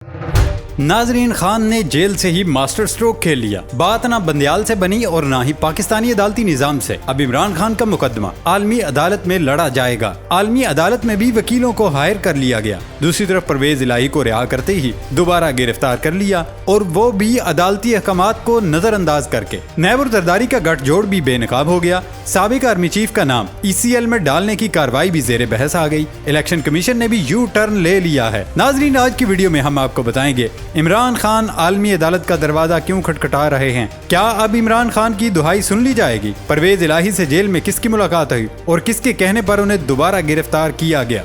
नाजरीन, खान ने जेल से ही मास्टर स्ट्रोक खेल लिया। बात ना बंदियाल से बनी और ना ही पाकिस्तानी अदालती निजाम से। अब इमरान खान का मुकदमा आलमी अदालत में लड़ा जाएगा। आलमी अदालत में भी वकीलों को हायर कर लिया गया। दूसरी तरफ परवेज इलाही को रिहा करते ही दोबारा गिरफ्तार कर लिया, और वो भी अदालती अहकामात को नजरअंदाज करके। नैब और जरदारी का गठजोड़ भी बेनकाब हो गया। साबिक आर्मी चीफ का नाम ECL में डालने की कार्रवाई भी जेर बहस आ गई। इलेक्शन कमीशन ने भी यू टर्न ले लिया है। नाजरीन, आज की वीडियो में हम आपको बताएंगे इमरान खान आलमी अदालत का दरवाजा क्यों खटखटा रहे हैं। क्या अब इमरान खान की दुहाई सुन ली जाएगी? परवेज इलाही से जेल में किसकी मुलाकात हुई और किसके कहने पर उन्हें दोबारा गिरफ्तार किया गया?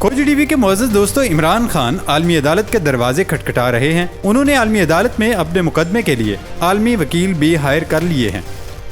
खोजी टीवी के मुअज़्ज़ज़ दोस्तों, इमरान खान आलमी अदालत के दरवाजे खटखटा रहे हैं। उन्होंने आलमी अदालत में अपने मुकदमे के लिए आलमी वकील भी हायर कर लिए हैं।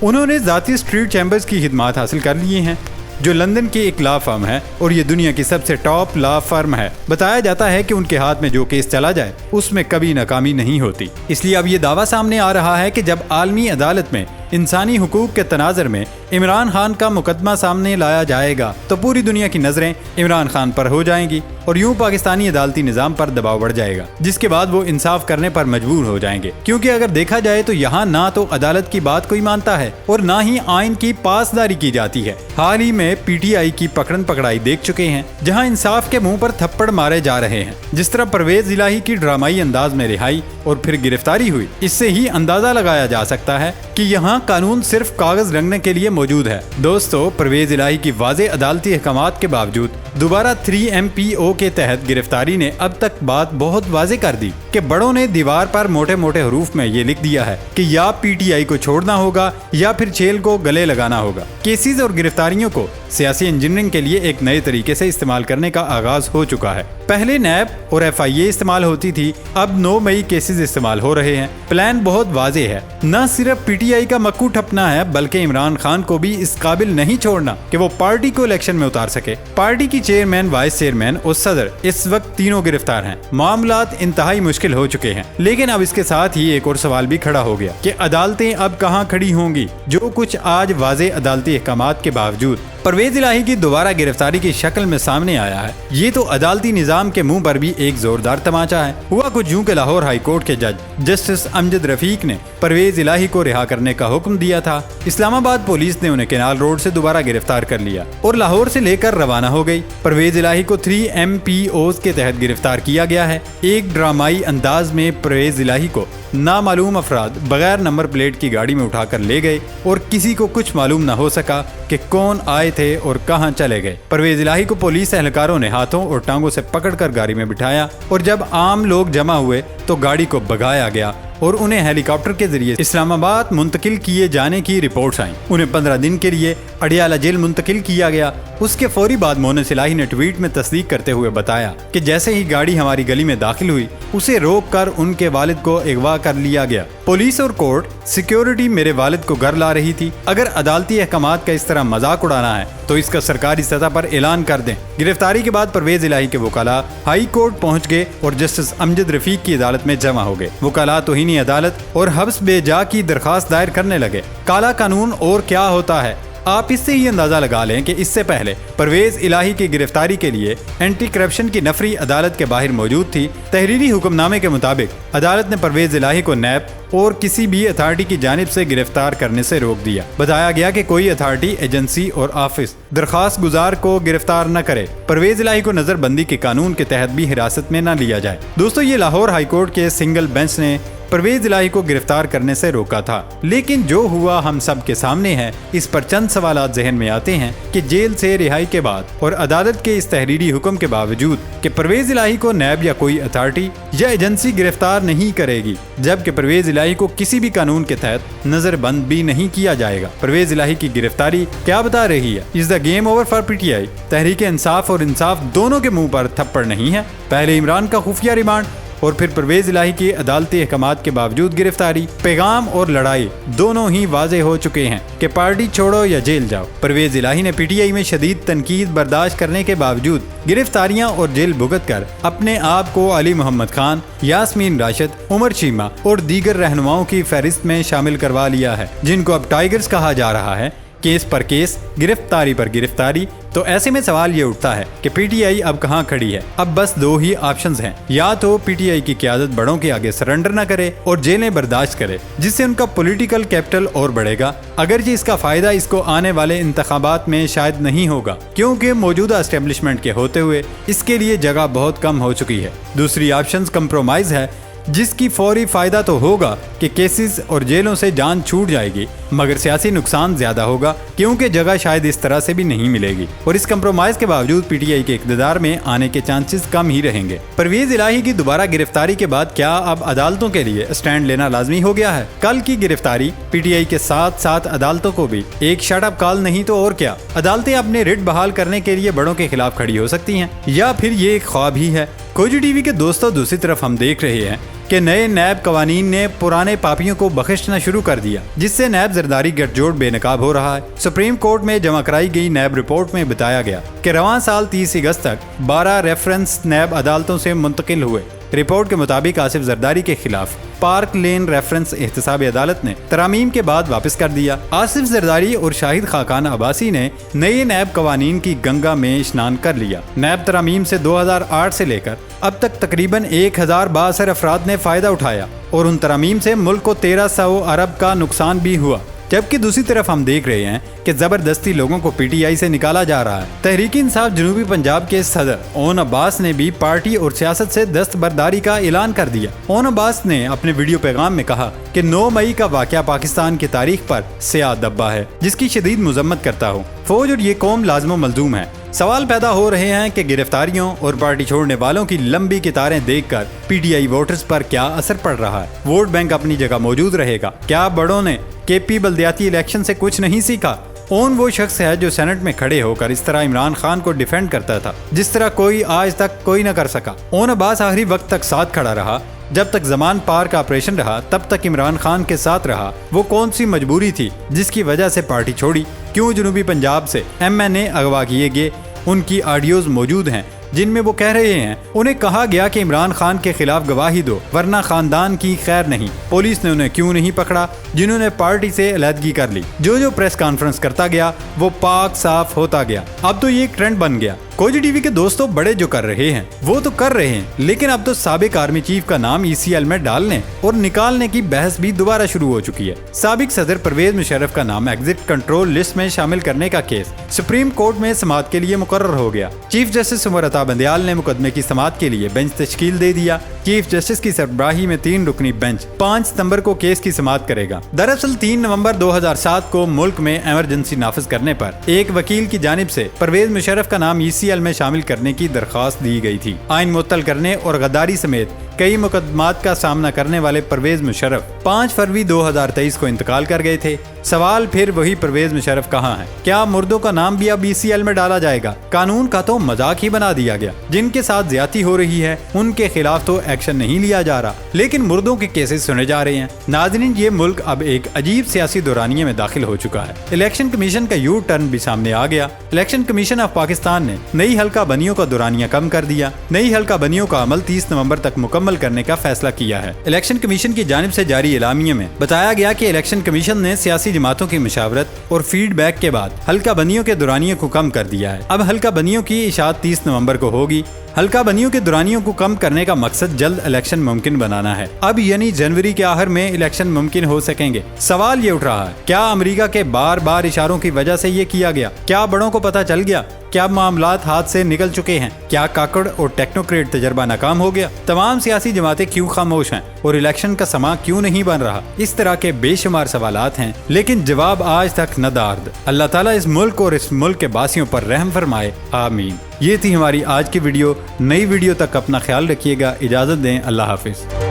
उन्होंने ज़ाती स्ट्रीट चैम्बर्स की खिदमात हासिल कर लिए हैं, जो लंदन की एक लॉ फर्म है और ये दुनिया की सबसे टॉप लॉ फर्म है। बताया जाता है कि उनके हाथ में जो केस चला जाए उसमें कभी नाकामी नहीं होती। इसलिए अब ये दावा सामने आ रहा है कि जब आलमी अदालत में इंसानी हुकूक के तनाज़र में इमरान खान का मुकदमा सामने लाया जाएगा तो पूरी दुनिया की नजरें इमरान खान पर हो जाएंगी और यूं पाकिस्तानी अदालती निजाम पर दबाव बढ़ जाएगा, जिसके बाद वो इंसाफ करने पर मजबूर हो जाएंगे। क्योंकि अगर देखा जाए तो यहाँ ना तो अदालत की बात कोई मानता है और ना ही आइन की पासदारी की जाती है। हाल ही में PTI की पकड़न पकड़ाई देख चुके हैं, जहाँ इंसाफ के मुंह पर थप्पड़ मारे जा रहे हैं। जिस तरह परवेज इलाही की ड्रामाई अंदाज में रिहाई और फिर गिरफ्तारी हुई, इससे ही अंदाजा लगाया जा सकता है कि यहाँ कानून सिर्फ कागज रंगने के लिए मौजूद है। दोस्तों, परवेज इलाही की वाज़ेह अदालती अहकामात के बावजूद दोबारा 3MPO के तहत गिरफ्तारी ने अब तक बात बहुत वाज़ेह कर दी कि बड़ों ने दीवार पर मोटे मोटे हरूफ में ये लिख दिया है कि या PTI को छोड़ना होगा या फिर जेल को गले लगाना होगा। केसेस और गिरफ्तारियों को सियासी इंजीनियरिंग के लिए एक नए तरीके से इस्तेमाल करने का आगाज हो चुका है। पहले नैब और FIA इस्तेमाल होती थी, अब 9 मई केसेस इस्तेमाल हो रहे हैं। प्लान बहुत वाज़ेह है, न सिर्फ PTI का मक्कू ठपना है बल्कि इमरान खान को भी इस काबिल नहीं छोड़ना कि वो पार्टी को इलेक्शन में उतार सके। पार्टी की चेयरमैन, वाइस चेयरमैन और सदर इस वक्त तीनों गिरफ्तार हैं। मामलात इंतहाई मुश्किल हो चुके हैं। लेकिन अब इसके साथ ही एक और सवाल भी खड़ा हो गया कि अदालतें अब कहाँ खड़ी होंगी। जो कुछ आज वाज़ेह अदालती अहकामात के बावजूद परवेज इलाही की दोबारा गिरफ्तारी की शक्ल में सामने आया है, ये तो अदालती निजाम के मुंह पर भी एक जोरदार तमाचा है। हुआ कुछ यूं कि लाहौर हाई कोर्ट के जज जस्टिस अमजद रफीक ने परवेज इलाही को रिहा करने का हुक्म दिया था। इस्लामाबाद पुलिस ने उन्हें केनाल रोड से दोबारा गिरफ्तार कर लिया और लाहौर से लेकर रवाना हो गई। परवेज इलाही को 3MPOs के तहत गिरफ्तार किया गया है। एक ड्रामाई अंदाज में परवेज इलाही को नामालूम अफराद बगैर नंबर प्लेट की गाड़ी में उठाकर ले गए और किसी को कुछ मालूम न हो सका कि कौन आए थे और कहां चले गए। परवेज इलाही को पुलिस एहलकारों ने हाथों और टांगों से पकड़कर गाड़ी में बिठाया और जब आम लोग जमा हुए तो गाड़ी को भगाया गया और उन्हें हेलीकॉप्टर के जरिए इस्लामाबाद मुंतकिल किए जाने की रिपोर्ट्स आईं। उन्हें 15 दिन के लिए अडियाला जेल मुंतकिल किया गया। उसके फौरी बाद मोहनिस इलाही ने ट्वीट में तस्दीक करते हुए बताया कि जैसे ही गाड़ी हमारी गली में दाखिल हुई, उसे रोक कर उनके वालिद को अगवा कर लिया गया। पुलिस और कोर्ट सिक्योरिटी मेरे वालिद को घर ला रही थी। अगर अदालती अहकामात का इस तरह मजाक उड़ाना है तो इसका सरकारी सतह पर ऐलान कर दें। गिरफ्तारी के बाद परवेज इलाही के वकाला हाई कोर्ट पहुंच गए और जस्टिस अमजद रफीक की अदालत में जमा हो गए। वकाला तौहीनी अदालत और हब्स बेजा की दरखास्त दायर करने लगे। काला कानून और क्या होता है, आप इससे ही अंदाजा लगा लें कि इससे पहले परवेज इलाही की गिरफ्तारी के लिए एंटी करप्शन की नफरी अदालत के बाहर मौजूद थी। तहरीरी हुक्मनामे के मुताबिक अदालत ने परवेज इलाही को नैब और किसी भी अथॉरिटी की जानिब से गिरफ्तार करने से रोक दिया। बताया गया कि कोई अथॉरिटी, एजेंसी और ऑफिस दरखास्त गुजार को गिरफ्तार न करे। परवेज इलाही को नजरबंदी के कानून के तहत भी हिरासत में न लिया जाए। दोस्तों, ये लाहौर हाई कोर्ट के सिंगल बेंच ने परवेज इलाही को गिरफ्तार करने से रोका था, लेकिन जो हुआ हम सब के सामने है। इस पर चंद सवालात जहन में आते हैं कि जेल से रिहाई के बाद और अदालत के इस तहरीरी हुक्म के बावजूद कि परवेज इलाही को नैब या कोई अथॉरिटी या एजेंसी गिरफ्तार नहीं करेगी, जबकि परवेज इलाही को किसी भी कानून के तहत नजरबंद भी नहीं किया जाएगा। परवेज इलाही की गिरफ्तारी क्या बता रही है? Is the game over for PTI? Tehreek Insaf और इंसाफ दोनों के मुंह पर थप्पड़ नहीं है। पहले इमरान का खुफिया रिमांड और फिर परवेज इलाही की अदालती अहकामात के बावजूद गिरफ्तारी। पैगाम और लड़ाई दोनों ही वाज़ेह हो चुके हैं कि पार्टी छोड़ो या जेल जाओ। परवेज इलाही ने PTI में शदीद तनकीद बर्दाश्त करने के बावजूद गिरफ्तारियां और जेल भुगत कर अपने आप को अली मोहम्मद खान, यास्मीन राशिद, उमर चीमा और दीगर रहनुमाओं की फहरिस्त में शामिल करवा लिया है, जिनको अब टाइगर्स कहा जा रहा है। केस पर केस, गिरफ्तारी पर गिरफ्तारी। तो ऐसे में सवाल ये उठता है कि पीटीआई अब कहाँ खड़ी है। अब बस दो ही ऑप्शंस हैं, या तो पीटीआई की क़यादत बड़ों के आगे सरेंडर न करे और जेलें बर्दाश्त करे, जिससे उनका पॉलिटिकल कैपिटल और बढ़ेगा। अगरचे इसका फायदा इसको आने वाले इंतखाबात में शायद नहीं होगा, क्योंकि मौजूदा एस्टेब्लिशमेंट के होते हुए इसके लिए जगह बहुत कम हो चुकी है। दूसरी ऑप्शन कंप्रोमाइज है, जिसकी फौरी फायदा तो होगा कि केसेस और जेलों से जान छूट जाएगी, मगर सियासी नुकसान ज्यादा होगा, क्योंकि जगह शायद इस तरह से भी नहीं मिलेगी और इस कंप्रोमाइज के बावजूद पीटीआई के इक़्तिदार में आने के चांसेस कम ही रहेंगे। परवेज इलाही की दोबारा गिरफ्तारी के बाद क्या अब अदालतों के लिए स्टैंड लेना लाजमी हो गया है? कल की गिरफ्तारी पीटीआई के साथ साथ अदालतों को भी एक शट अप कॉल नहीं तो और क्या। अदालतें अपने रिट बहाल करने के लिए बड़ों के खिलाफ खड़ी हो सकती हैं, या फिर ये एक ख्वाब ही है। खोजी टीवी के दोस्तों, दूसरी तरफ हम देख रहे हैं कि नए नैब कवानीन ने पुराने पापियों को बख्शना शुरू कर दिया, जिससे नैब जरदारी गठजोड़ बेनकाब हो रहा है। सुप्रीम कोर्ट में जमा कराई गई नैब रिपोर्ट में बताया गया कि रवां साल 30 अगस्त तक 12 रेफरेंस नैब अदालतों से मुंतकिल हुए। रिपोर्ट के मुताबिक आसिफ जरदारी के खिलाफ पार्क लेन रेफरेंस एहतसाब अदालत ने तरामीम के बाद वापस कर दिया। आसिफ जरदारी और शाहिद खाकान अब्बासी ने नए नैब कवानीन की गंगा में स्नान कर लिया। नैब तरामीम से 2008 से लेकर अब तक तकरीबन 1062 अफराद ने फायदा उठाया और उन तरामीम से मुल्क को 1300 अरब का नुकसान भी हुआ। जबकि दूसरी तरफ हम देख रहे हैं कि जबरदस्ती लोगों को पीटीआई से निकाला जा रहा है। तहरीक इंसाफ जनूबी पंजाब के सदर ओन अब्बास ने भी पार्टी और सियासत से दस्तबरदारी का ऐलान कर दिया। ओन अब्बास ने अपने वीडियो पैगाम में कहा कि 9 मई का वाकया पाकिस्तान की तारीख पर स्याह धब्बा है, जिसकी शदीद मजम्मत करता हूँ। फौज और ये कौम लाजमो मलजूम है। सवाल पैदा हो रहे हैं कि गिरफ्तारियों और पार्टी छोड़ने वालों की लंबी कतारें देखकर पीटीआई वोटर्स पर क्या असर पड़ रहा है। वोट बैंक अपनी जगह मौजूद रहेगा। क्या बड़ों ने केपी बल्दियाती इलेक्शन से कुछ नहीं सीखा? ओन वो शख्स है जो सेनेट में खड़े होकर इस तरह इमरान खान को डिफेंड करता था, जिस तरह कोई आज तक कोई न कर सका। ओन अब्बास आखिरी वक्त तक साथ खड़ा रहा। जब तक जमान पार का ऑपरेशन रहा तब तक इमरान खान के साथ रहा। वो कौन सी मजबूरी थी जिसकी वजह से पार्टी छोड़ी? क्यों जनूबी पंजाब से MNA अगवा किए गए? उनकी ऑडियोज मौजूद हैं जिनमें वो कह रहे हैं उन्हें कहा गया कि इमरान खान के खिलाफ गवाही दो वरना खानदान की खैर नहीं। पुलिस ने उन्हें क्यों नहीं पकड़ा जिन्होंने पार्टी से अलहदगी कर ली? जो प्रेस कॉन्फ्रेंस करता गया वो पाक साफ होता गया। अब तो ये एक ट्रेंड बन गया। खोजी टीवी के दोस्तों, बड़े जो कर रहे हैं वो तो कर रहे हैं, लेकिन अब तो साबिक आर्मी चीफ का नाम ECL में डालने और निकालने की बहस भी दोबारा शुरू हो चुकी है। साबिक सदर परवेज मुशर्रफ का नाम एग्जिट कंट्रोल लिस्ट में शामिल करने का केस सुप्रीम कोर्ट में समाअत के लिए मुकर्रर हो गया। चीफ जस्टिस उमर अता बंदियाल ने मुकदमे की समाअत के लिए बेंच तश्कील दे दिया। चीफ जस्टिस की सरबराही में 3 रुकनी बेंच 5 सितंबर को केस की समाअत करेगा। दरअसल 3 नवंबर 2007 को मुल्क में एमरजेंसी नाफिज करने पर एक वकील की जानिब से परवेज मुशर्रफ का नाम ECL में शामिल करने की दरख्वास्त दी गई थी। आइन मुअत्तल करने और गद्दारी समेत कई मुकदमात का सामना करने वाले परवेज मुशर्रफ 5 फरवरी 2023 को इंतकाल कर गए थे। सवाल फिर वही परवेज मुशर्रफ कहाँ है? क्या मुर्दों का नाम भी अब ECL में डाला जाएगा? कानून का तो मजाक ही बना दिया गया। जिनके साथ ज्यादती हो रही है उनके खिलाफ तो एक्शन नहीं लिया जा रहा, लेकिन मुर्दों के केसेस सुने जा रहे हैं। नाज़रीन, ये मुल्क अब एक अजीब सियासी दौरानिये में दाखिल हो चुका है। इलेक्शन कमीशन का यू टर्न भी सामने आ गया। इलेक्शन कमीशन ऑफ पाकिस्तान ने नई हल्का बनियों का दौरानिया कम कर दिया। नई हल्का बनियों का अमल 30 नवंबर तक मुकम्मल करने का फैसला किया है। इलेक्शन कमीशन की जानिब से जारी एलामिये में बताया गया कि इलेक्शन कमीशन ने सियासी जमातों की मशावरत और फीडबैक के बाद हल्का बनियों के दौरानिये को कम कर दिया है। अब हल्का बनियों की इशाअत 30 नवंबर को होगी। हल्का बनियों के दौरानियों को कम करने का मकसद जल्द इलेक्शन मुमकिन बनाना है। अब यानी जनवरी के आखिर में इलेक्शन मुमकिन हो सकेंगे। सवाल ये उठ रहा है, क्या अमेरिका के बार बार इशारों की वजह से ये किया गया? क्या बड़ों को पता चल गया? क्या मामलात हाथ से निकल चुके हैं? क्या काकड़ और टेक्नोक्रेट तजर्बा नाकाम हो गया? तमाम सियासी जमातें क्यों खामोश हैं और इलेक्शन का समा क्यों नहीं बन रहा? इस तरह के बेशुमार सवालात हैं, लेकिन जवाब आज तक नदार्द। अल्लाह ताला इस मुल्क और इस मुल्क के बासियों पर रहम फरमाए, आमीन। ये थी हमारी आज की वीडियो। नई वीडियो तक अपना ख्याल रखिएगा। इजाजत दें। अल्लाह हाफिज।